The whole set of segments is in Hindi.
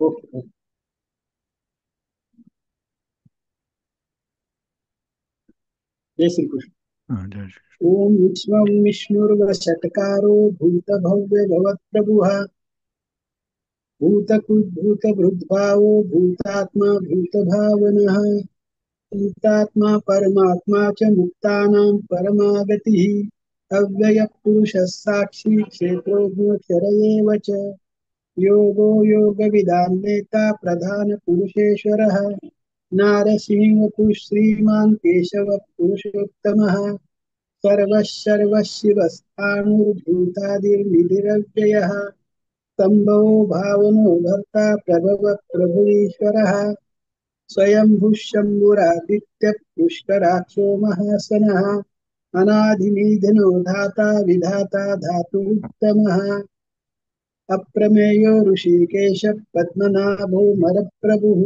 ओके। जय श्री कृष्ण। हाँ, जय श्री ओम विश्वं विष्णुर्वषट्कारो भूतभव्यभवत्प्रभुः भूतकृद्भूतभृद्भावो भूतात्मा भूतभावनः भूतात्मा परमात्मा च मुक्तानां परमागतिः अव्ययः पुरुषः साक्षी क्षेत्रोऽक्षर एव च योगो योगविदां नेता प्रधानपुरुषेश्वरः नारसिंहपुः श्रीमान् केशवः पुरुषोत्तमः सर्वशिवस्ताणुर्भूतादिर्निधिरव्ययः सम्भवो भावनो भर्ता प्रभव प्रभुरीश्वरः स्वयंभुः शम्भुरादित्यः पुष्कराक्षो महासनः अनादिनिधनो धाता विधाता धातुरुत्तमः अप्रमेयो ऋषिकेश पद्मनाभो मरप्रभुः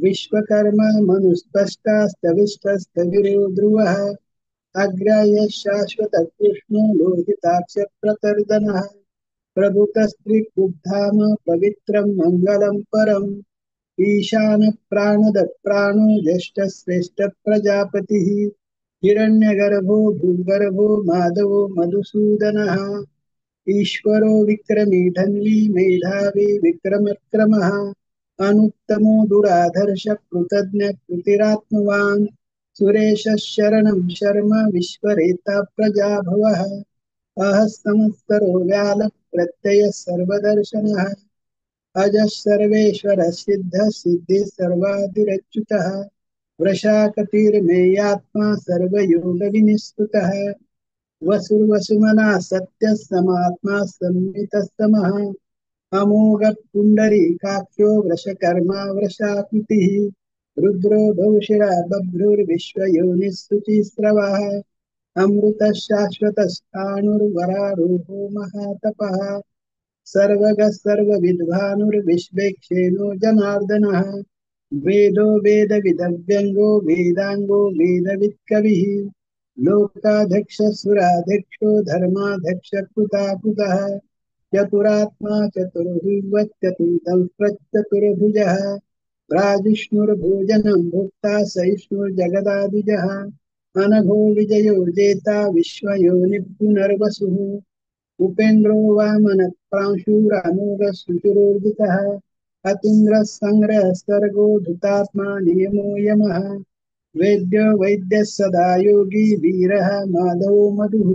विश्वकर्मा मनुस्पष्टास्तविष्टस्तविरो ध्रुवः अग्राह्यः शाश्वतकृष्णो लोहिताक्षप्रतर्दनः प्रभुतस्त्रिकुब्धाम पवित्रं मङ्गलं परम् ईशानः प्राणदप्राणो ज्येष्ठश्रेष्ठः प्रजापतिः हिरण्यगर्भो भूगर्भो माधवो मधुसूदनः ईश्वरो विक्रमी धन्वी मेधावी विक्रमक्रमः अनुत्तमो दुराधर्ष कृतज्ञ कृतिरात्मवान् सुरेशः शरणं शर्म विश्वरेता प्रजाभवः अहः संवत्सरो व्यालः प्रत्ययः सर्वदर्शनः अजः सर्वेश्वरः सिद्धः सिद्धिः सर्वादिरच्युतः वृषाकतिर्मेयात्मा सर्वयोगविनिस्तुतः वसुर्वसुमना सत्यः समात्मा संवितस्तमः अमोघ पुण्डरीकाक्षो वृषकर्मा वृषाकृतिः रुद्रो बहुशिरा बभ्रुर्विश्वयोनिः शुचिस्रवः अमृतः शाश्वतस्थाणुर्वरारोहो महातपः सर्वगः सर्वविद्वानुर्विश्वेक्षेणो जनार्दनः वेदो वेदविदव्यङ्गो वेदाङ्गो वेदवित्कविः लोकाध्यक्षः सुराध्यक्षो धर्माध्यक्ष कृताकृतः चतुरात्मा चतुर्भुवश्चतुर्दंष्ट्रचतुर्भुजः प्राजिष्णुर्भोजनं भोक्ता सहिष्णुर्जगदादिजः अनघो विजयो जेता विश्वयोनिः पुनर्वसुः उपेन्द्रो वामनः प्रांशुरामोघः सुचिरोर्जितः अतीन्द्रः सङ्ग्रहः सर्गो धृतात्मा नियमो यमः वेद्यो वैद्यः सदा योगी वीरः माधवो मधुः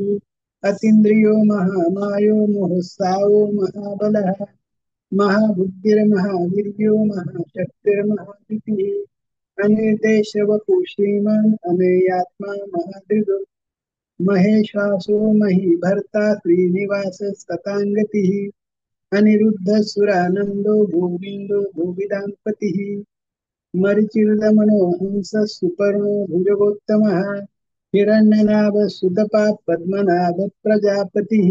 अतीन्द्रियो महामायो मुहुस्सावो महाबलः महाबुद्धिर्महावीर्यो महाशक्तिर्महादितिः अनिर्देशवपु श्रीमान् अमेयात्मा महादृदु महेश्वासो महीभर्ता श्रीनिवासस्तताङ्गतिः अनिरुद्धः सुरानन्दो गोविन्दो गोविदाम्पतिः मरीचिर्दमनो हंसः सुपर्णो भुजगोत्तमः हिरण्यनाभः सुतपा पद्मनाभः प्रजापतिः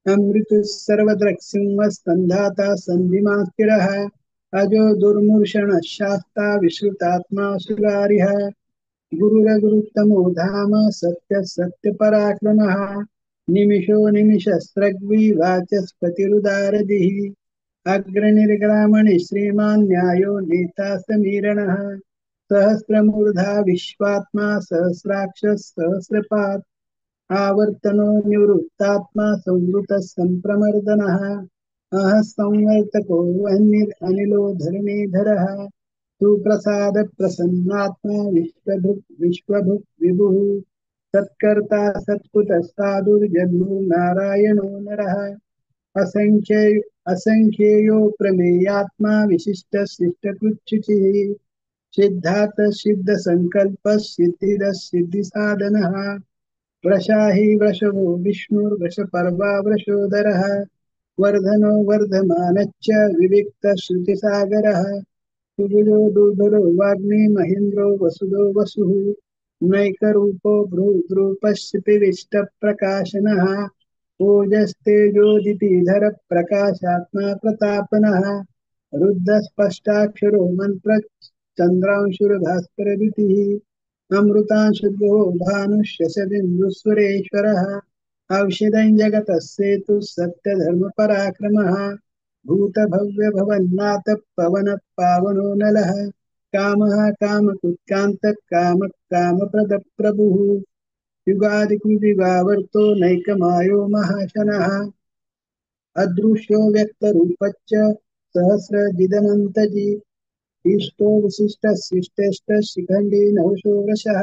अमृतः सर्वदृक्सिंहः सन्धाता सन्धिमास्तिरः अजो दुर्मुषणः शास्ता विश्रुतात्मा सुरारिः गुरुरगुरुत्तमो धाम सत्यः सत्यपराक्रमः निमिषो निमिषस्रग्वी वाचस्पतिरुदारदिः अग्रनिर्ग्रामणि श्रीमान् न्यायो नेता समीरणः सहस्रमूर्धा विश्वात्मा सहस्राक्षः सहस्रपात् आवर्तनो निवृत्तात्मा संवृतः सम्प्रमर्दनः अहः संवर्तको वह्निरनिलो धरणीधरः सुप्रसादप्रसन्नात्मा विश्वभुक् विश्वभुक् विभुः सत्कर्ता सत्कुतः साधुर्जन्मो नारायणो नरः असंख्य असंख्येयो प्रमेयात्मा विशिष्ट शिष्टकृच्छुचिः सिद्धार्थ सिद्ध संकल्प सिद्धिद सिद्धि साधनः वृषाहि वृषभो विष्णुर्वृषपर्वा वृषोदरः वर्धनो वर्धमानच्च विविक्त श्रुतिसागरः सुबुधो दुर्धरो वाग्मी महेन्द्रो वसुदो वसुः नैकरूपो भ्रूद्रूपश्चितिविष्टप्रकाशनः ओजस्तेजोदितिधर प्रकाशात्मा प्रतापनः रुद्रस्पष्टाक्षरो मंत्र चंद्रांशुर्भास्करदितिः अमृतांशुभो भानुष्यशबिन्दुस्वरेश्वरः औषधं जगतः सेतुः सत्यधर्मपराक्रमः भूतभव्यभवन्नाथ पवनः पावनो नलः कामः कामकुत्कान्तः कामः कामप्रदप्रभुः युगादिकृदिवावर्तो नैकमायो महाशनः अदृश्यो व्यक्तरूपच्च सहस्रजिदनन्तजी इष्टो विशिष्टशिष्टेष्ट शिखण्डी नहुषो वृषः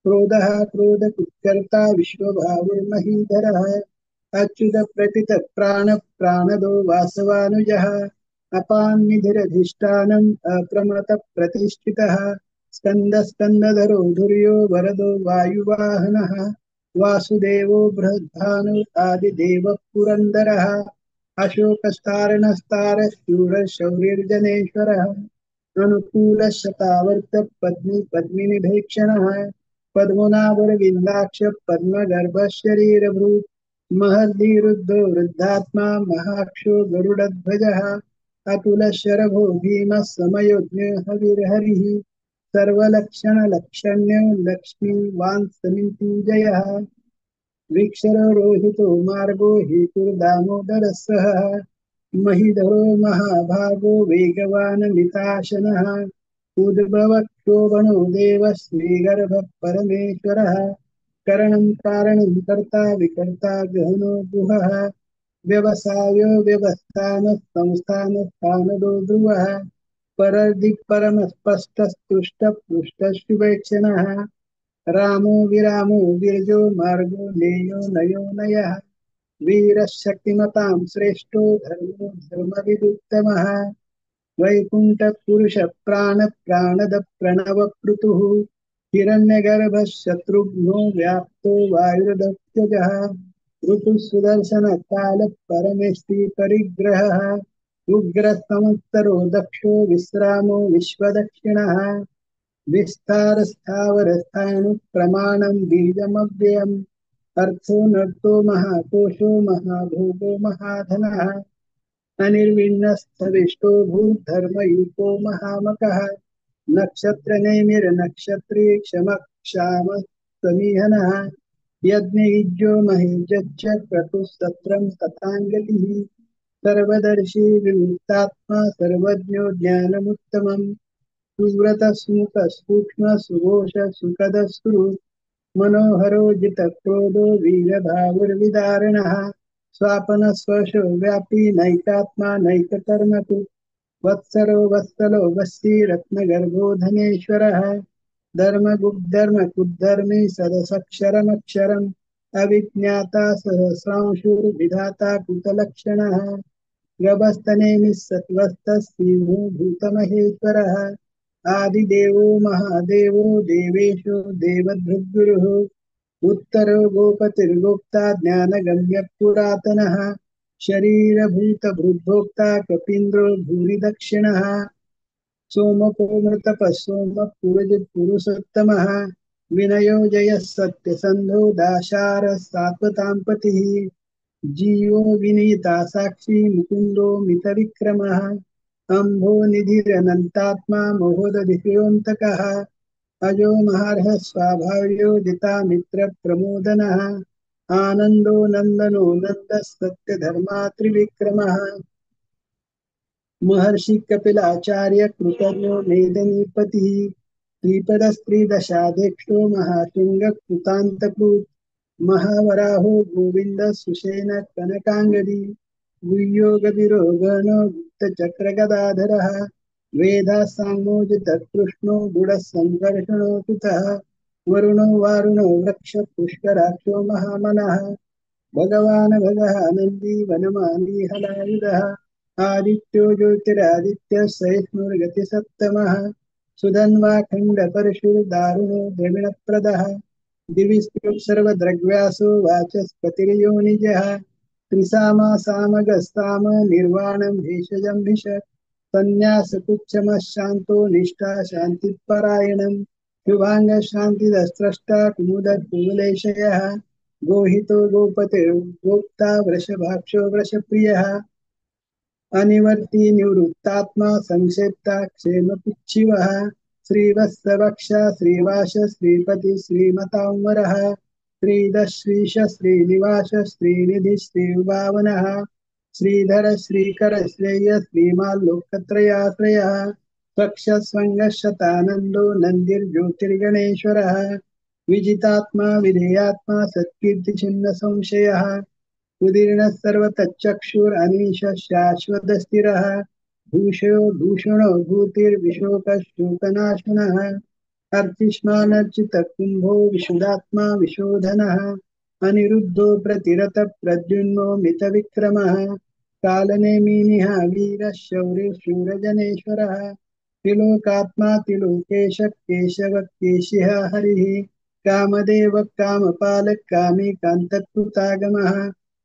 क्रोधः क्रोधकुत्कर्ता विश्वभाविर्महीधरः अच्युतप्रथितप्राणः वासवानुजः अपान्निधिरधिष्ठानम् अप्रमतप्रतिष्ठितः स्कन्दस्कन्दधरो धुर्यो वरदो वायुवाहनः वासुदेवो बृहद्भानु आदिदेवः पुरन्दरः अशोकस्तारणस्तारशूरः शौर्यर्जनेश्वरः अनुकूलशतावर्त पद्मिनिभीक्षणः पद्मनाभरविन्दाक्ष पद्मगर्भ शरीरभृत् महर्षिरुद्धो वृद्धात्मा महाक्षो गरुडध्वजः अतुलशरभो भीमः समयोज्ञो हविर्हरिः सर्वलक्षणलक्षण्यो लक्ष्मीवान् समितिजयः वृक्षरोहितो मार्गो हेतुर्दामोदरसः महीधरो महाभागो वेगवान् निताशनः उद्भवक्षोभणो देवः श्रीगर्भः परमेश्वरः करणं कारणं कर्ता विकर्ता गहनो गुहः व्यवसायो व्यवस्थानः संस्थानस्थानदो ध्रुवः परदिक्परमस्पष्टस्तुष्टपृष्ठशुभेक्षणः रामो विरामो विरजो मार्गो नेयो नयो नयः वीरः शक्तिमतां श्रेष्ठो धर्मो धर्मविदुत्तमः वैकुण्ठपुरुष प्राणद प्रणवपृतुः हिरण्यगर्भः शत्रुघ्नो व्याप्तो वायुर्दक्षजः ऋतुः सुदर्शन काल परमेष्टि परिग्रहः उग्रः संवत्सरो दक्षो विश्रामो विश्वदक्षिणः विस्तारस्थावरस्थाणु प्रमाणं बीजमव्ययम् अर्थो नर्तो महाकोशो महाभोगो महाधनः अनिर्विण्णस्थविष्टो भूधर्मयूपो महामकः नक्षत्रनेमिरनक्षत्री क्षमक्षाम समीहनः यज्ञयुज्यो महेजच्च क्रतुस्तत्रं तथाङ्गतिः सर्वदर्शी विमुक्तात्मा सर्वज्ञो ज्ञानमुत्तमम् सुव्रतः सुमुखः सूक्ष्मः सुघोषः सुखदः सुहृत् मनोहरो जितक्रोधो वीरभावुर्विदारणः स्वापनः स्वशो व्यापी नैकात्मा नैककर्मतु वत्सरो वत्सलो वस्ती रत्नगर्भो धनेश्वरः धर्मगुग्धर्मकुद्धर्मी सदसक्षरमक्षरम् अविज्ञाता सहस्रांशुर्विधाता कुतलक्षणः गभस्तनेमिः सत्त्वस्तः सिंहो भूतमहेश्वरः आदिदेवो महादेवो देवेशो देवभृद्गुरुः उत्तरो गोपतिर्गोप्ता ज्ञानगम्यः पुरातनः शरीरभूतभृद्भोक्ता कपीन्द्रो भूरिदक्षिणः सोमको मृतपः सोमः पुरुषोत्तमः विनयो जयः सत्यसन्धो दाशारः सात्वतां पतिः जीवो विनीता साक्षी मुकुन्दो मितविक्रमः अम्भो निधिरनन्तात्मा महोदधियोऽन्तकः अजो महार्हः स्वाभाव्यो जितामित्रप्रमोदनः आनन्दो नन्दनो नन्दः सत्यधर्मात्रिविक्रमः महर्षि कपिलाचार्य कृतज्ञो मेदनीपतिः त्रिपदस्त्रिदशाध्यक्षो महाशृङ्गः कृतान्तकृत् महावराहो गोविन्द सुषेण कनकाङ्गदी गुह्यो गदिरो गणो गुप्तचक्रगदाधरः वेदाः साङ्गोजितकृष्णो गुडः सङ्कर्षणो कुतः वरुणो वारुणो वृक्ष पुष्कराक्षो महामनः भगवान् भगः नन्दी वनमाली हलायुधः आदित्यो ज्योतिरादित्य सहिष्णुर्गतिसत्तमः सुधन्वाखण्डपरशुर्दारुणो द्रविणप्रदः दिवि सर्वद्रग्व्यासो वाचस्पतिर्योनिजः त्रिसामा सामगस्ताम निर्वाणं भेषजं भिषक् संन्यासकुक्षमः शान्तो निष्ठा शान्तिपरायणम् शुभांग शान्तिदस्त्रष्टा कुमुदकुलेशयः गोहितो गोपतिर्गोप्ता वृषभाक्षो वृषप्रियः अनिवर्ती निवृत्तात्मा संक्षेप्ता क्षेमपिच्छिवः श्रीवत्सवक्षा श्रीवास श्रीपति श्रीमतांवरः श्रीदश श्रीश श्रीनिवास श्रीनिधि श्रीभावनः श्रीधर श्रीकर श्रेय श्रीमाल्लोकत्रयाश्रयः स्वक्षस्वङ्गशतानन्दो नन्दिर्ज्योतिर्गणेश्वरः विजितात्मा विधेयात्मा सत्कीर्तिचिह्न संशयः उदीर्णः सर्वतच्चक्षुरनीश शाश्वतस्थिरः भूषयो भूषणो भूतिर्विशोकशोकनाशनः अर्चिष्मानर्चितकुम्भो विशुदात्मा विशोधनः अनिरुद्धो प्रतिरत प्रद्युम्नो मितविक्रमः कालनेमिनिः वीरः शौर्यः शूरजनेश्वरः त्रिलोकात्मा त्रिलोकेश केशव केशिः हरिः कामदेव कामपालः कामी कान्तकृतागमः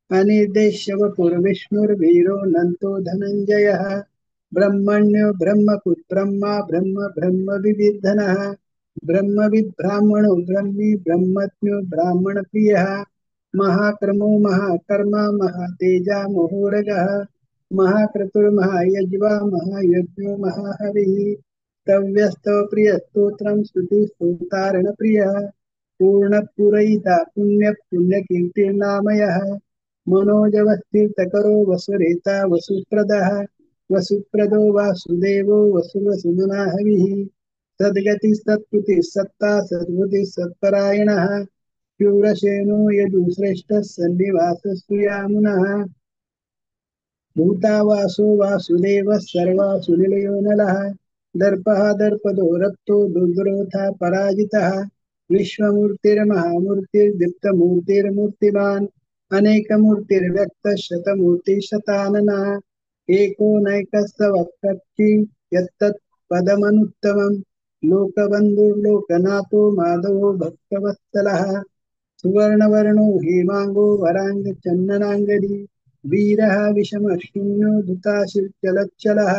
अनिर्देश्य वपुर्विष्णुर्वीरो नन्तो धनञ्जयः ब्रह्मण्यो ब्रह्मपुत् ब्रह्मा ब्रह्म ब्रह्म विविधनः ब्रह्मविद् ब्राह्मणो ब्रह्मी ब्रह्मज्ञो ब्राह्मणप्रियः महाक्रमो महाकर्मा महातेजा महोरगः महाक्रतुर्महायज्वा महायज्ञो महाहरिः तव्यस्तव प्रियस्तोत्रं स्तुतिस्तोतारणप्रियः पूर्णपूरयिता पुण्यपुण्यकीर्तिर्नामयः मनोजवस्थितकरो वसुरेता वसुप्रदः वसुप्रदो वासुदेवो वसुवसुमना हविः सद्गतिः सत्ता सद्बुद्धिः सत्परायणः शूरसेनो यदुश्रेष्ठः सन्निवासस्तु भूतावासो वासुदेवः सर्वासुनिलयो नलः दर्पः दर्पदो रक्तो दुर्द्रोथा पराजितः विश्वमूर्तिर्महामूर्तिर्दीप्तमूर्तिर्मूर्तिमान् अनेकमूर्तिर्व्यक्तः शतमूर्तिशताननः एको नैकस्तवक्ति यत्तत् पदमनुत्तमम् लोकबन्धुर्लोकनाथो माधवो भक्तवत्सलः सुवर्णवर्णो हेमांगो वरांगचन्दनांगदी वीरः विषमशून्यो धृताशिर्चलच्चलः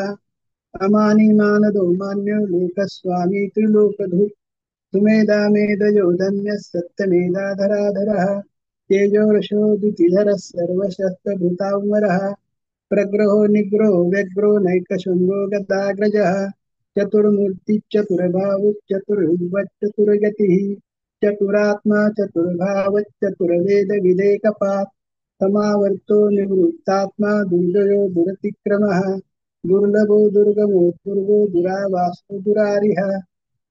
अमानी मानदो मान्यो लोकस्वामी त्रिलोकधुक् सुमेधा मेधयो धन्यः सत्यमेधाधराधरः तेजोरशो द्युतिधरः सर्वशस्त्रभृतांवरः प्रग्रहो निग्रहो व्यग्रो नैकशृङ्गो गदाग्रजः चतुर्मूर्तिश्चतुर्भावश्चतुर्भुवश्चतुर्गतिः चतुरात्मा चतुर्भावश्चतुर्वेदविदेकपात् समावर्तो निवृत्तात्मा दुर्जयो दुरतिक्रमः दुर्लभो दुर्गमो दुर्गो दुरावासो दुरारिः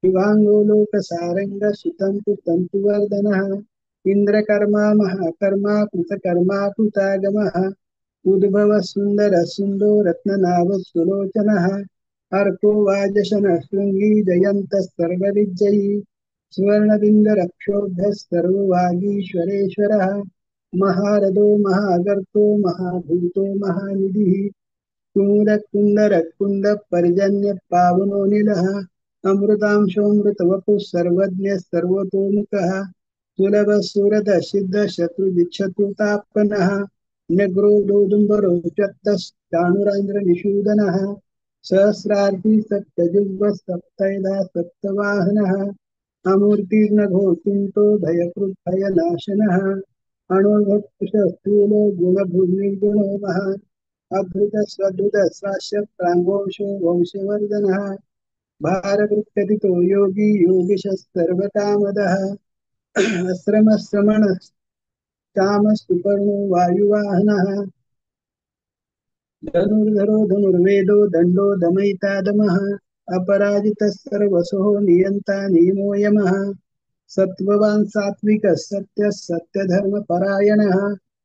शिवाङ्गो लोकसारङ्गः सुतन्तु तन्तुवर्धनः इन्द्रकर्मा महाकर्मा कृतकर्मा कृतागमः उद्भवः सुन्दरः सुन्दो रत्ननाभः सुलोचनः अर्को वाजशनः शृङ्गी जयन्तः सर्वविजयी स्वर्णबिन्दरक्षोभ्यः सर्ववागीश्वरेश्वरः महारथो महागर्तो महाभूतो महानिधिः कुमुदकुन्दरकुन्दपर्जन्यः पावनो निलः अमृतांशोऽमृतवपुः सर्वज्ञः सर्वतोमुखः सुलभः सुरतः सिद्धः शत्रुजिच्छत्रुतापनः न्यग्रोदोदुम्बरो चत्तश्चाणुरान्द्रनिषूदनः सहस्रार्धी सप्तजुग्वः सप्तैधा सप्तवाहनः अमूर्तिर्नघो चिन्तो भयकृद्भयनाशनः अणोर्भक्षः स्थूलो गुणभूर्निर्गुणो महान् अद्भुतस्वद्भुतः स्वास्य प्राङ्गोंशो वंशवर्धनः भारभृत्कथितो योगी योगिशः सर्वकामदः श्रमणश्चामस्तुपर्णो वायुवाहनः धनुर्धरो धनुर्वेदो दण्डो दमयिता दमः अपराजितः सर्वसो नियन्ता नियमो यमः सत्त्ववान् सात्विकः सत्यः सत्यधर्मपरायणः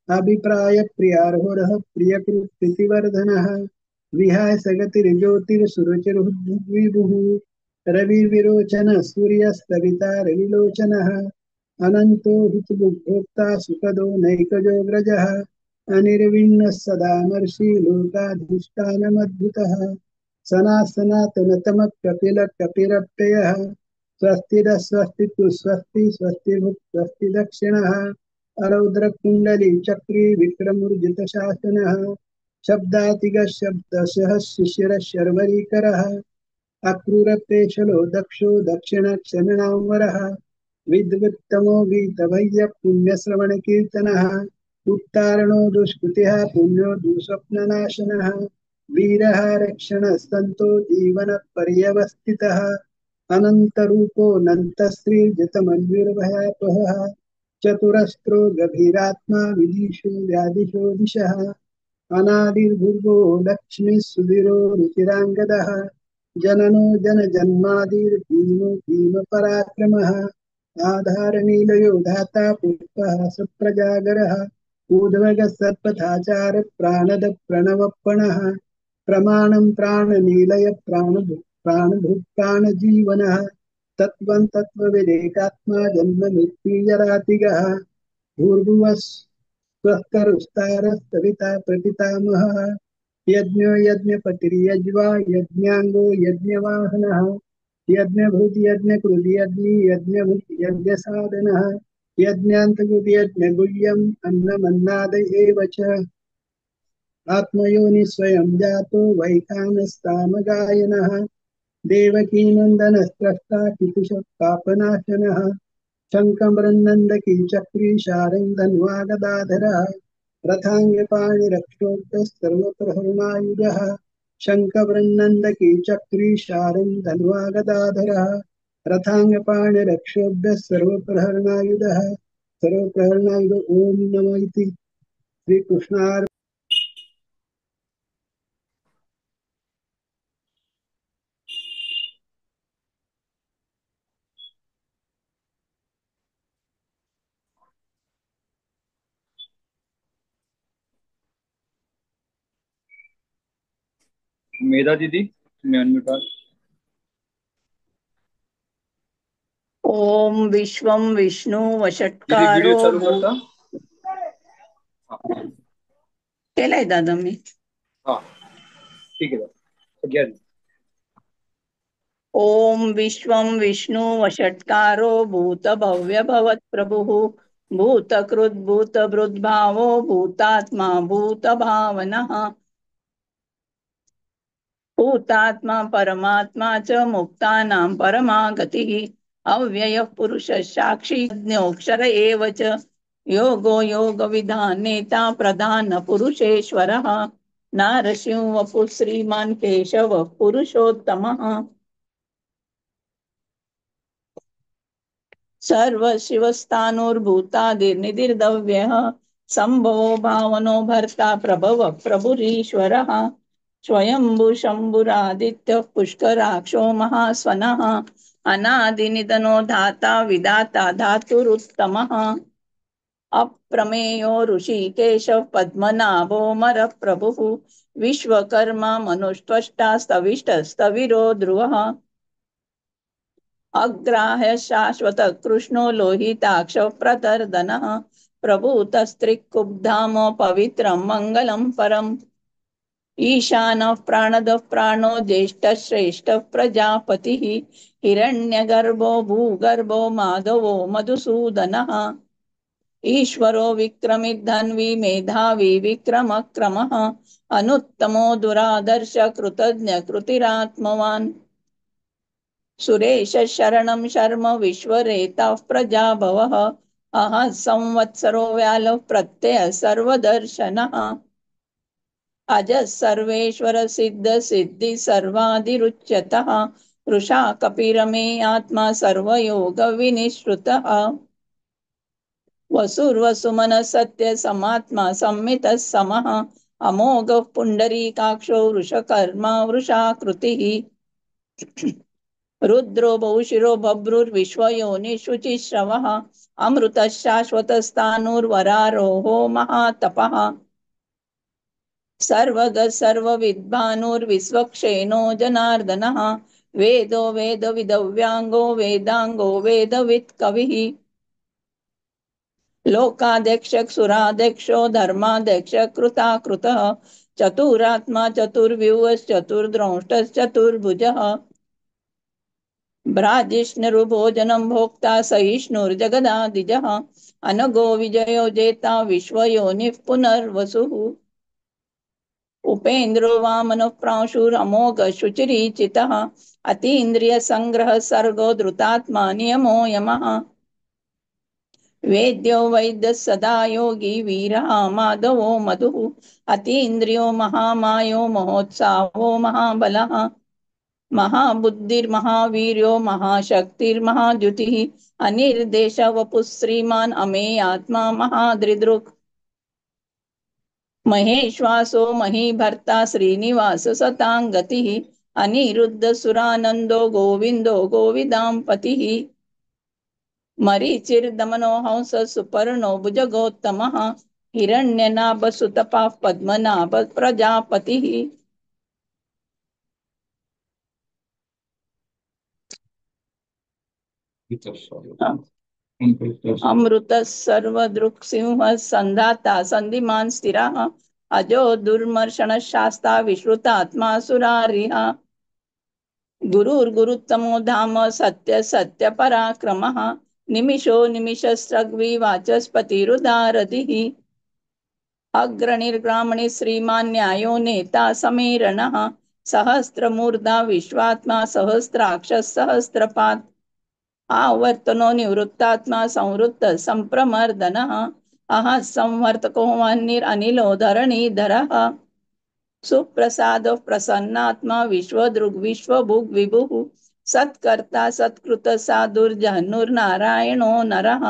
अभिप्रायप्रियार्होरः प्रियकृत्प्रीतिवर्धनः विहाय सगतिर्ज्योतिर्सुरुचिर्विभुः रविर्विरोचनः सूर्यस्तविता रविलोचनः अनन्तो हितभोक्ता सुखदो नैकजोऽग्रजः अनिर्विण्णः सदामर्षि लोकाधिष्ठानमद्भुतः सनातनतमः कपिलः कपिरप्ययः स्वस्तिरः स्वस्तितु स्वस्ति स्वस्तिभुक् स्वस्ति दक्षिणः अरौद्रकुण्डली चक्री विक्रमूर्जितशासनः शब्दातिगः शब्दशः शिशिरः शर्वरीकरः अक्रूरप्रेषलो दक्षो दक्षिणक्षमिणांवरः विद्वत्तमो वीतभय्य पुण्यश्रवणकीर्तनः उत्तारणो दुष्कृतिः पुण्यो दुःस्वप्ननाशनः वीरः रक्षणः सन्तो जीवनपर्यवस्थितः अनन्तरूपोऽनन्तश्रीर्जितमन्विर्भयापहः चतुरस्रो गभीरात्मा विदिशो व्याधिशो दिशः अनादिर्भुवो लक्ष्मीः सुधिरो रुचिराङ्गदः जननो जनजन्मादिर्भीमो भीमपराक्रमः आधारनीलयो धाता पुष्पः सुप्रजागरः उद्वगः सर्पथाचार प्राणद प्रणवपणः प्रमाणं प्राणनीलय प्राणभुक् प्राणजीवनः तत्त्वं तत्त्वविदेकात्मा जन्ममृत्युजरातिगः भूर्भुवः स्वस्तरुस्तारस्तविता प्रपितामहः यज्ञो यज्ञपतिर्यज्वा यज्ञाङ्गो यज्ञवाहनः यज्ञभुज यज्ञकृद् यज्ञी यज्ञभुज यज्ञसाधनः यज्ञान्तकृद् यज्ञगुह्यम् अन्नमन्नाद एव च आत्मयोनि स्वयं जातो वैखानस्तामगायनः देवकीनन्दनस्त्रस्ता पितुषः शङ्करनन्दकी चक्री शारङ्गधन्वा गदाधरः रथाङ्गपाणिरक्षोभ्यः सर्वप्रहरणायुधः शङ्करनन्दकी चक्री शारङ्गधन्वा गदाधरः रथाङ्गपाणिरक्षोभ्यः सर्वप्रहरणायुधः सर्वप्रहरणायुध ओम नमः इति श्रीकृष्णार्पणमस्तु। मेधा दीदी तुम्हें अनम्यूट कर। ओम विश्वं विष्णु दीदी वषट्कारो वीडियो चालू भूत करता। हाँ केलाय दादा मी हाँ ठीक है दादा घ्या दीदी. ओम विश्वं विष्णु वषट्कारो भूत भव्य भवत् प्रभुः भूतकृत भूतभृद्भावो भूतात्मा भूत भावनः भूतात्मा परमात्मा च मुक्तानां परमा गतिः अव्ययः पुरुषः साक्षी ज्ञोऽक्षर एव च योगो योगविधानेता प्रधान पुरुषेश्वरः नारसिंह वपुः श्रीमान् केशवः पुरुषोत्तमः सर्वशिवस्थाणुर्भूतादिर्निर्दिर्दव्यः सम्भवो भावनो भर्ता प्रभवः प्रभुरीश्वरः स्वयंभू शम्भुरादित्यः पुष्कराक्षो महास्वनः अनादिनिधनो धाता विधाता धातुरुत्तमः अप्रमेयो ऋषिकेशः पद्मनाभोऽमरः प्रभुः विश्वकर्मा मनुष्टष्टा स्तविष्टस्तविरो ध्रुवः अग्राह्य शाश्वत कृष्णो लोहिताक्ष प्रतर्दनः प्रभूतस्त्रिकुब्धाम पवित्रं मङ्गलं परम् ईशानः प्राणदः प्राणो ज्येष्ठः श्रेष्ठः प्रजापतिः हिरण्यगर्भो भूगर्भो माधवो मधुसूदनः ईश्वरो विक्रमिद्धन्वी मेधावी विक्रमक्रमः अनुत्तमो दुरादर्श कृतज्ञ कृतिरात्मवान् सुरेश शरणं शर्म विश्वरेता प्रजाभवः अहः संवत्सरो व्यालः प्रत्यय सर्वदर्शनः अजः सर्वेश्वर सिद्ध सिद्धि सर्वादिरुच्यतः वृषा कपिरमे आत्मा सर्वयोग विनिश्रुतः वसुर्वसुमनः सत्य समात्मा संमितः समः अमोघः पुण्डरीकाक्षो वृषकर्मा वृषाकृतिः रुद्रो बहुशिरो बभ्रुर्विश्वयोनिषुचिश्रवः अमृतः शाश्वतस्थाणुर्वरारोहो महातपः सर्वगः सर्वविद्भानुर्विश्वक्सेनो जनार्दनः वेदो वेदविदव्यांगो वेदांगो वेदवित् कविः लोकाध्यक्ष सुराध्यक्षो धर्माध्यक्ष कृताकृतः चतुरात्मा चतुर्व्यूहश्चतुर्द्रष्टश्चतुर्भुजः भ्राजिष्णुर्भोजनं भोक्ता सहिष्णुर्जगदादिजः अनगो विजयो जेता विश्वयोनिः पुनर्वसुः उपेन्द्रो वामनः प्रांशुरमोघ शुचिरीचितः अतीन्द्रियसङ्ग्रह सर्गो धृतात्मा नियमो यमः वेद्यो वैद्यः सदा योगी वीरः माधवो मधुः अतीन्द्रियो महामायो महोत्साहो महाबलः महाबुद्धिर्महावीर्यो महाशक्तिर्महाद्युतिः अनिर्देश वपुः श्रीमान् अमेयात्मा महादृदृक् महेश्वासो महीभर्ता श्रीनिवास सतांगतिः अनिरुद्ध सुरानंदो गोविंदो गोविदां पतिः मरीचिर्दमनो हंस सुपर्णो भुजगोत्तमः हिरण्यनाभ सुतपः पद्मनाभ प्रजापतिः अमृत सर्वदृक्सिंह संधाता संधिमान स्थिरः अजो दुर्मर्षण शास्ता विश्रुतात्मा सुरारिः गुरुर्गुरुत्तमो धाम सत्य सत्य पराक्रमः निमिषो निमिषस्रग्वी वाचस्पतिरुदारधिः अग्रणिर्ग्रामणि श्रीमान् न्यायो नेता समेरणः सहस्रमूर्धा विश्वात्मा सहस्राक्ष सहस्रपात् आवर्तनो निवृत्तात्मा संवृत्त संप्रमर्दनः अहः संवर्तको वह्निरनिलो धरणीधरः सुप्रसाद प्रसन्नात्मा विश्वदृग् विश्वभुग् विभुः सत्कर्ता सत्कृत साधुर्जहनुर्नारायणो नरः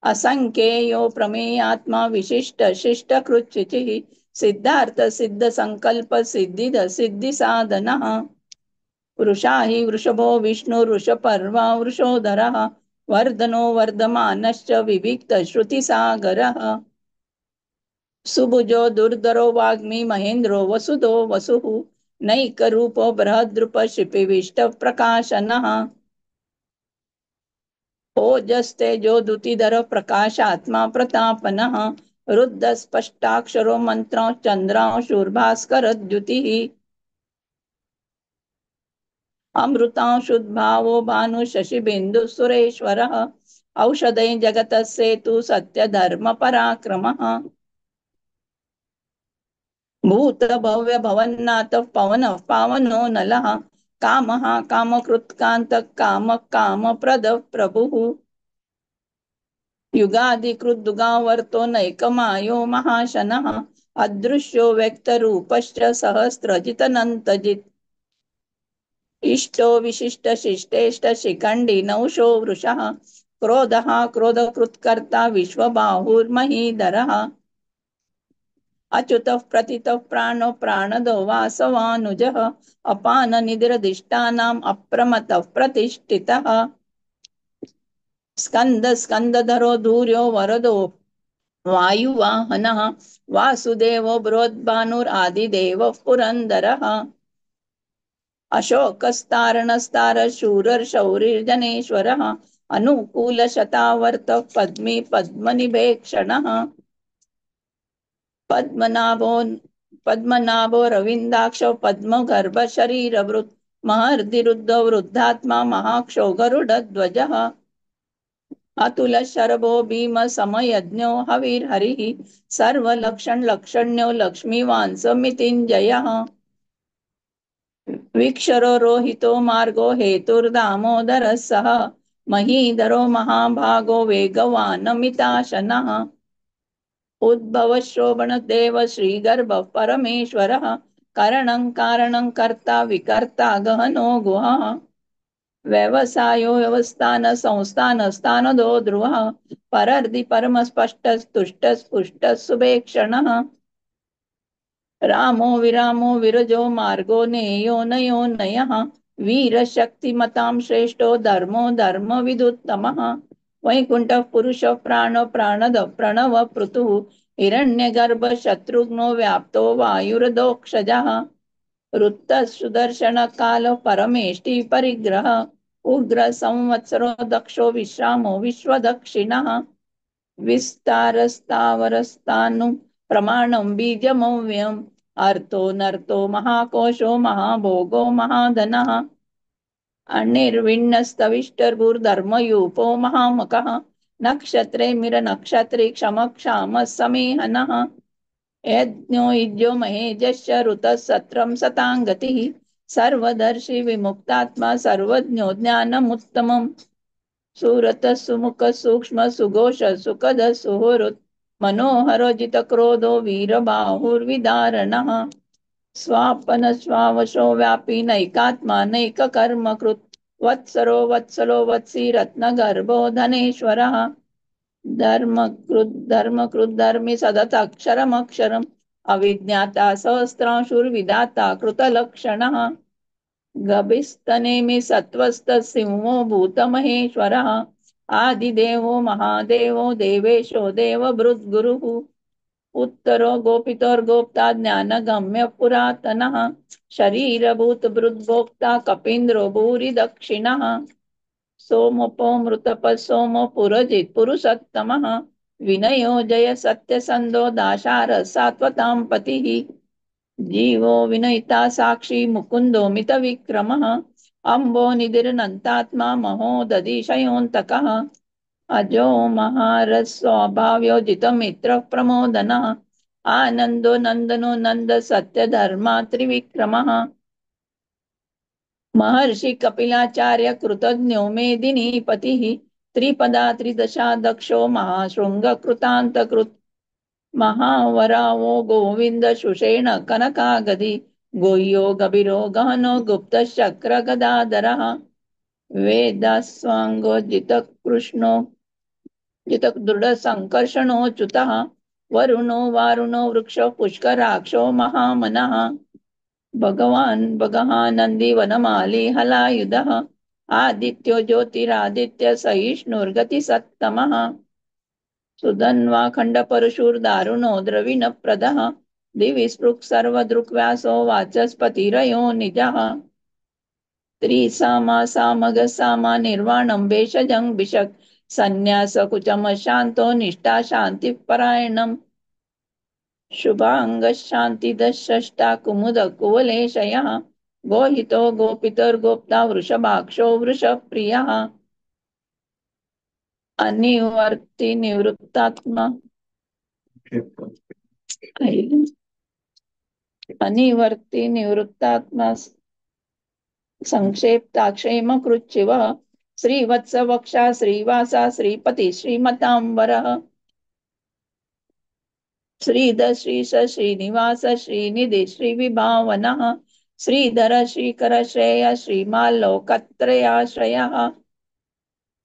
असंख्येयो प्रमेयात्मा विशिष्ट शिष्ट कृच्युचिः सिद्धार्थ सिद्ध संकल्प सिद्धिद सिद्धि साधनः वृषा हि वृषभो विष्णु वृषपर्वा वृषोधरः वर्धनो वर्धमानश्च विविक्त श्रुतिसागरः सुभुजो दुर्धरो वाग्मी महेन्द्रो वसुदो वसुः नैकरूपो बृहद्रुप शिपिविष्ट प्रकाशनः ओजस्तेजो दुतिधर प्रकाशात्मा प्रतापनः रुद्ध स्पष्टाक्षरो मंत्रो चंद्रांशुर्भास्कर द्युतिः अमृतांशुद्भावो भानु शशिबिन्दु सुरेश्वरः औषधे जगतः सेतु सत्य धर्म पराक्रमः भूत भव्य भवन्नाथ पवनः पावनो नलः कामः कामकृत्कान्त काम कामप्रद प्रभुः युगादिकृद्दुगावर्तो नैकमायो महाशनः अदृश्यो व्यक्तरूपश्च सहस्रजितनन्तजित् इष्टो विशिष्ट शिष्टेष्ट शिखण्डी नौशो वृषः क्रोधः क्रोधकृत्कर्ता विश्वबाहुर्महीधरः अच्युतः प्रतितः प्राणो प्राणदो वासवानुजः अपान निद्रदिष्टानाम् अप्रमतः प्रतिष्ठितः स्कंद स्कंदधरो धूर्यो वरदो वायुवाहनः वासुदेवो बृहद्भानुरादिदेवः पुरन्दरः अशोकस्तारणस्तार शूरर्शौरिर्जनेश्वरः अनुकूलशतावर्तः पद्मी पद्मनिभेक्षणः पद्मनाभो रविन्दाक्षो पद्मगर्भ शरीरवृत् महर्दिरुद्धो वृद्धात्मा महाक्षो गरुडध्वजः अतुल शरभो भीम समयज्ञो हविर्हरिः सर्वलक्षण्यो लक्ष्मीवान् समितिञ्जयः विक्षरो रोहितो मार्गो हेतुर्दामोदरः सः महीधरो महाभागो वेगवानमिताशनः उद्भव श्रोभण देव श्रीगर्भ परमेश्वरः करणं कारणं कर्ता विकर्ता गहनो गुहः व्यवसायो व्यवस्थान संस्थान स्थानदो ध्रुवः परर्दि परम स्पष्ट तुष्ट स्पुष्ट सुभेक्षणः रामो विरामो विरजो मार्गो नेयो नयो नयः वीरशक्तिमतां श्रेष्ठो धर्मो धर्म विदुत्तमः वैकुंठ पुरुष प्राण प्राणद प्रणव पृथुः हिरण्यगर्भ शत्रुघ्नो व्याप्तो वायुर्दोक्षजः रुत्त सुदर्शन काल परमेष्टि परिग्रह उग्र संवत्सरो दक्षो विश्रामो विश्वदक्षिणः विस्तारस्तावरस्तानु प्रमाणं बीजमव्ययम् अर्थो नर्तो महाकोशो महाभोगो महाधनः अनिर्विण्णस्तविष्टर्भुर्धर्मयूपो महामकः नक्षत्रे मिर नक्षत्रे क्षम क्षाम समेहनः यज्ञो युज्यो महेजश्च ऋतः सत्रं सताङ्गतिः सर्वदर्शी विमुक्तात्मा सर्वज्ञो ज्ञानमुत्तमम् सुरतः सुमुख सूक्ष्म सुघोष सुखद सुहृत् मनोहरो जितक्रोधो वीरबाहुर्विदारणः स्वापन स्वावशो व्यापी नैकात्मा नैककर्मकृत् वत्सरो वत्सलो वत्सी रत्नगर्भो धनेश्वरः धर्मकृद्धर्मी सदताक्षरमक्षरम् अविज्ञाता सहस्रांशुर्विधाता कृतलक्षणः गभिस्तनेमि सत्त्वस्तसिंहो भूतमहेश्वरः आदिदेवो महादेवो देवेशो देवभृद्गुरुः उत्तरो गोपितोर्गोप्ता ज्ञानगम्य पुरातनः शरीरभूतभृद्गोप्ता कपीन्द्रो भूरि दक्षिणः सोमपो मृतपः सोमो पुरजित् पुरुषोत्तमः विनयो जय सत्यसन्धो दाशारः सात्वतां पतिः जीवो विनयिता साक्षी मुकुन्दो मितविक्रमः अम्बो निधिर्नन्तात्मा महोदधिशयोऽन्तकः अजो महारस्वभाव्यो जितमित्रः प्रमोदनः आनन्दो नन्दनो नन्द सत्यधर्मा त्रिविक्रमः महर्षि कपिलाचार्य कृतज्ञो मेदिनीपतिः त्रिपदा त्रिदशा दक्षो महाशृङ्गकृतान्तकृत् महावरावो गोविन्द शुषेण कनकागदि गुह्यो गभीरो गहनो गुप्तशक्रगदाधरः वेदास्वाङ्गो जितकृष्णो जितदृढसङ्कर्षणोच्युतः वरुणो वारुणो वृक्षो पुष्कराक्षो महामनः भगवान् भगहानन्दी वनमाली हलायुधः आदित्यो ज्योतिरादित्य सहिष्णुर्गतिसत्तमः सुधन्वा खण्डपरशुर्दारुणो द्रविणप्रदः दिवि स्पृक् सर्वदृक्व्यासो वाचस्पतिरयो निजः त्रिसामा सामग सामा निर्वाणं भेषजं भिषक् सन्न्यासकुचम शान्तो निष्ठा शान्तिपरायणम् शुभाङ्गशान्तिदषष्टा कुमुद कुवलेशयः गोहितो गोपितर्गोप्ता वृषभाक्षो वृषप्रियः अनिवर्ति निवृत्तात्मा अनिवर्ति निवृत्तात्मा संक्षेप्ताक्षेमकृच्छिवः श्रीवत्सवक्षा श्रीवासा श्रीपति श्रीमताम्बरः श्रीधर श्रीश श्रीनिवास श्रीनिधि श्रीविभावनः श्रीधर श्रीकर श्रेय श्रीमाल्लोकत्रयाश्रयः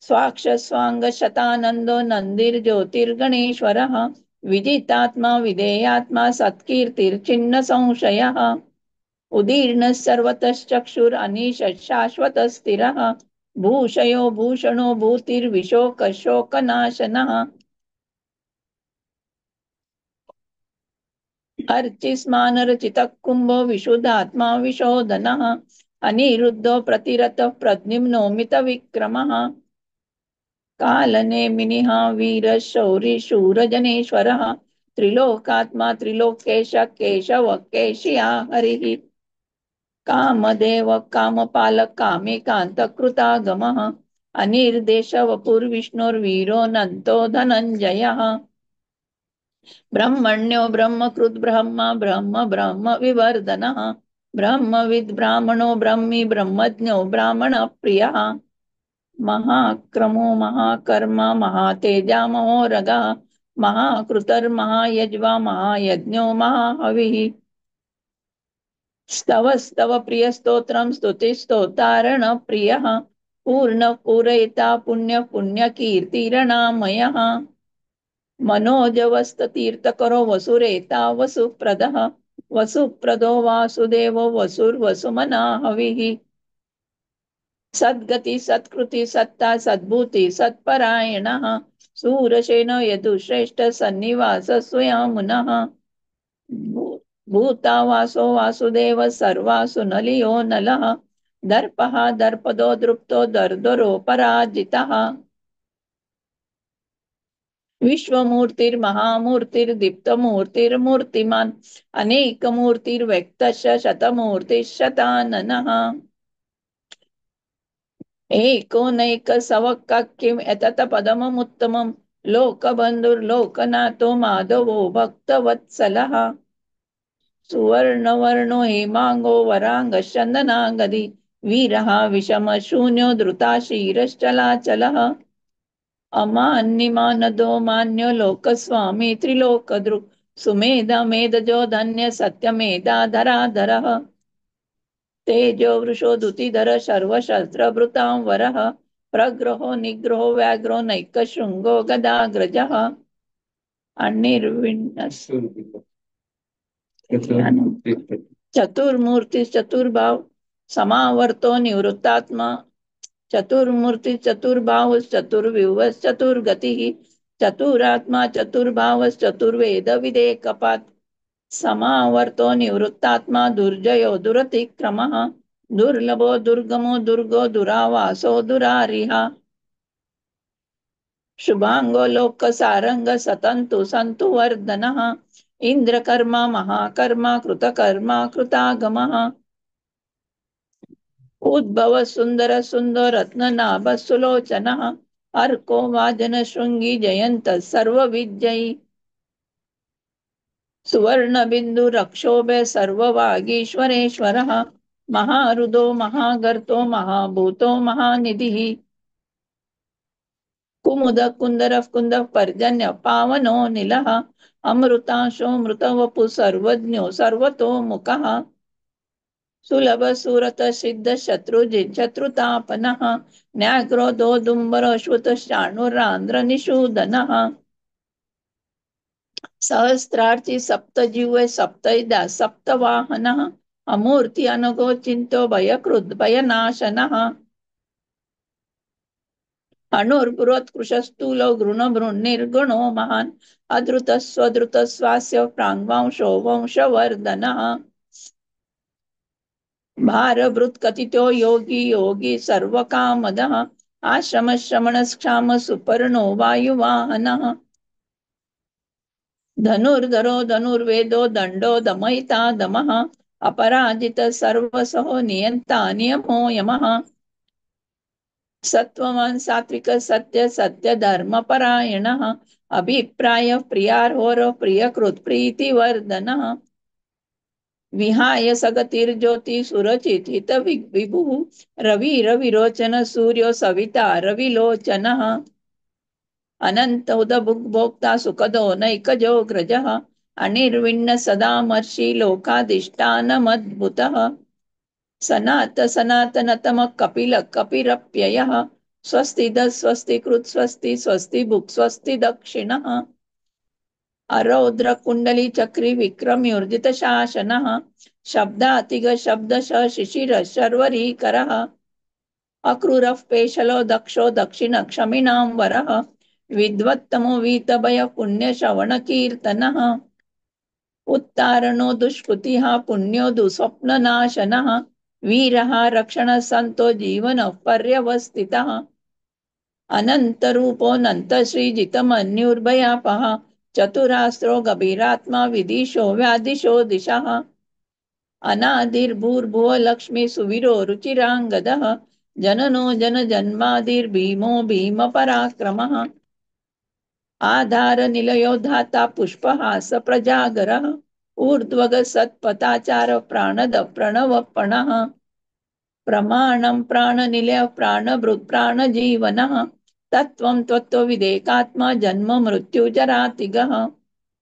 स्वाक्ष स्वांग शतानंदो नंदिर्ज्योतिर्गणेश्वरः विदितात्मा विधेयात्मा सत्कीर्तिर्चिन्न संशयः उदीर्ण सर्वतश्चक्षुर अनीश शाश्वत स्थिरः भूषयो भूषणो भूतिर्विशोक शोकनाशनः अर्चिस्मानरचितः कुम्भो विशुद्धात्मा विशोधनः अनिरुद्धो प्रतिरतः प्रद्युम्नो मितविक्रमः कालनेमिनिः वीरशौरी शूरजनेश्वरः त्रिलोकात्मा त्रिलोकेश केशव केशिया हरिः कामदेव कामपालक कामेकान्तकृतागमः अनिर्देशवपुर्विष्णुर्वीरोऽनन्तो धनञ्जयः ब्रह्मण्यो ब्रह्मकृत् ब्रह्म ब्रह्म ब्रह्म विवर्धनः ब्रह्मविद् ब्राह्मणो ब्रह्मी ब्रह्मज्ञो ब्राह्मणप्रियः महाक्रमो महाकर्मा महातेजा महोरगः महाकृतर्महायज्वा महायज्ञो महाहविः स्तव स्तव प्रियस्तोत्रं स्तुतिस्तोतारण प्रियः पूर्ण पूरयिता पुण्य पुण्यकीर्तिरणामयः मनोजवस्ततीर्थकरो वसुरेता वसुप्रदः वसुप्रदो वासुदेवो वसुर्वसुमना हविः सद्गति सत्कृति सत्ता सद्भूति सत्परायणः सूरसेनो यदुश्रेष्ठ सन्निवास स्वयमुनः भूतावासो वासुदेव सर्वासु नलियो नलः दर्पः दर्पदो दृप्तो दर्दरो पराजितः विश्वमूर्तिर्महामूर्तिर्दीप्तमूर्तिर्मूर्तिमान् अनेकमूर्तिर्व्यक्तश्च शतमूर्तिश्शताननः एकोनैकसवक्का किम् एतत् पदममुत्तमं लोकबन्धुर्लोकनाथो माधवो भक्तवत्सलः सुवर्णवर्णो हेमांगो वरांगश्चन्दनागदी वीरः विषमशून्यो धृताशीरश्चलाचलः अमान्यमानदो मान्यो लोकस्वामी त्रिलोकदृक् सुमेधा मेधजो धन्य सत्यमेधाधराधरः तेजो वृषो दुतिधर सर्वशस्त्रभृतां वरः प्रग्रहो निग्रहो व्याघ्रो नैकशृङ्गो गदाग्रजः अनिर्विण्णस् चतुर्मूर्ति चतुर्भाव समावर्तो निवृत्तात्मा चतुर्मूर्ति चतुर्बाहुश्चतुर्व्यूहश्चतुर्गतिः चतुरात्मा चतुर्भावश्चतुर्वेद विदेकपात् समावर्तो निवृत्तात्मा दुर्जयो दुरतिक्रमः दुर्लभो दुर्गमो दुर्गो दुरावासो दुरारिः शुभांगो लोकसारंग सतंतु संतु वर्धनः इंद्रकर्मा महाकर्मा कृतकर्मा कृतागमः उद्भव सुंदर सुंदर रत्ननाभ सुलोचनः अर्को वाजन शृंगी जयंत सर्वविजयी सुवर्ण बिंदु रक्षोभे सर्ववागीश्वरेश्वरः महारुदो महागर्तो महाभूतो महानिधिः कुमुद कुंदर कुंद पर्जन्य पावनो नीलः अमृतांशो मृतवपु सर्वज्ञो सर्वतो मुखः सुलभ सुरत सिद्ध शत्रुजित शत्रुतापनः न्याग्रोधो दुम्बर श्रुत शाणुरांध्र निषूदनः सहस्रार्ची सप्तजीवे सप्तैदा सप्तवाहनः अमूर्ति अनगो चिंतो भयकृत भयनाशनः अणुर्बृहत्कृशस्थूलो गृणभृन्निर्गुणो महान् अधृतस्वधृतस्वास्य प्राङ्वांशो वंशवर्धनः भारभृत्कथितो योगी योगी सर्वकामदः आश्रमश्रमणक्षाम सुपर्णो वायुवाहनः धनुर्धरो धनुर्वेदो दण्डो दमयिता दमः अपराजित सर्वसहो नियन्ता नियमो यमः सत्ववान सात्विक सत्य सत्य धर्म परायणः अभिप्राय प्रियार्होर प्रियकृत प्रीतिवर्धनः विहाय सगतिर्ज्योति सुरचित हित विभुः रवि रविरोचन सूर्यो सविता रविलोचनः अनंत उदभुग्भोक्ता सुखदो नैकजो ग्रजः अनिर्विण्ण सदामर्षि लोकाधिष्ठानमद्भुतः सनातनतम कपिल कपिरप्ययः स्वस्ति स्वस्ति कृत स्वस्ति स्वस्ति भुक् स्वस्ति दक्षिणः अरौद्र कुंडली चक्री विक्रम्योर्जित शासनः शब्दातिग शब्दश शिशिर शर्वरीकरः अक्रूरः पेशलो दक्षो दक्षिण क्षमिणां वरः विद्वत्तमो वीतभय पुण्यश्रवण कीर्तनः उत्तारणो दुष्कृतिः पुण्यो दुःस्वप्ननाशनः वीरः रक्षण संतो जीवन पर्यवस्थितः अनंत रूपो नंत श्रीजितमन्युर्भयापः चतुरास्त्रो गभीरात्मा विदिशो व्यादिशो दिशः अनादिर्भूर्भुव लक्ष्मी सुवीरो रुचिरांगदः जननो जन जन्मादिर्भीमो भीम पराक्रमः आधार निलयो धाता पुष्पहास प्रजागरः ऊर्ध्वग सत्पथाचार प्राणद प्रणवपणः प्रमाणं प्राणनिलय प्राणभृत् प्राणजीवनः तत्त्वं त्वत्त्वविदेकात्मा जन्म मृत्युजरातिगः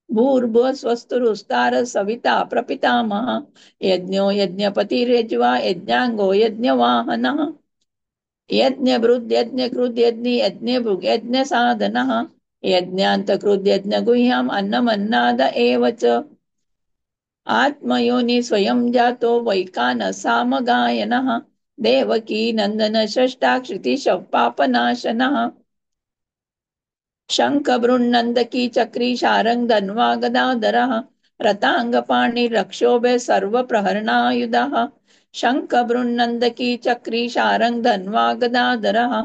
भूर्भुवः स्वस्तुरुस्तार सविता प्रपितामहः यज्ञो यज्ञपतिरेज्वा यज्ञाङ्गो यज्ञवाहनः यज्ञभृद् यज्ञकृद् यज्ञि यज्ञभुग् यज्ञसाधनः यज्ञान्तकृद् यज्ञगुह्यम् अन्नमन्नाद एव च आत्मयोनि स्वयं जातो वैकानसामगायनः देवकी नंदन षष्ठाक्षितिशः पापनाशनः शंख बृन्नन्दकी चक्री शारंग धन्वा गदाधरः रतांगपाणि रक्षोभे सर्व प्रहरणायुधः शंख बृन्नन्दकी चक्री शारंग धन्वा गदाधरः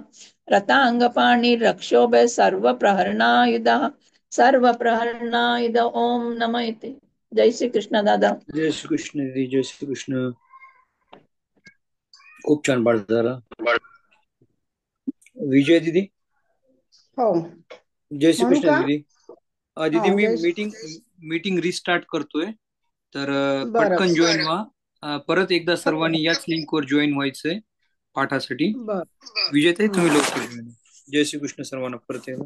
रतांगपाणि रक्षोभे सर्व प्रहरणायुधः सर्व प्रहरणायुध ओम नमः इति. जय श्री कृष्ण दादा. जय श्री कृष्ण दीदी. जय श्री कृष्ण. खूप छान पाठ झाला. विजय दीदी. हो. जय श्री कृष्ण दीदी. दीदी मी मीटिंग रिस्टार्ट करतोय तर पटकन जॉईन व्हा. परत एकदा सर्वांनी याच लिंकवर जॉईन व्हायचंय पाठासाठी. विजय ताई तुम्ही लवकर जॉईन. जय श्री कृष्ण सर्वांना परत एकदा.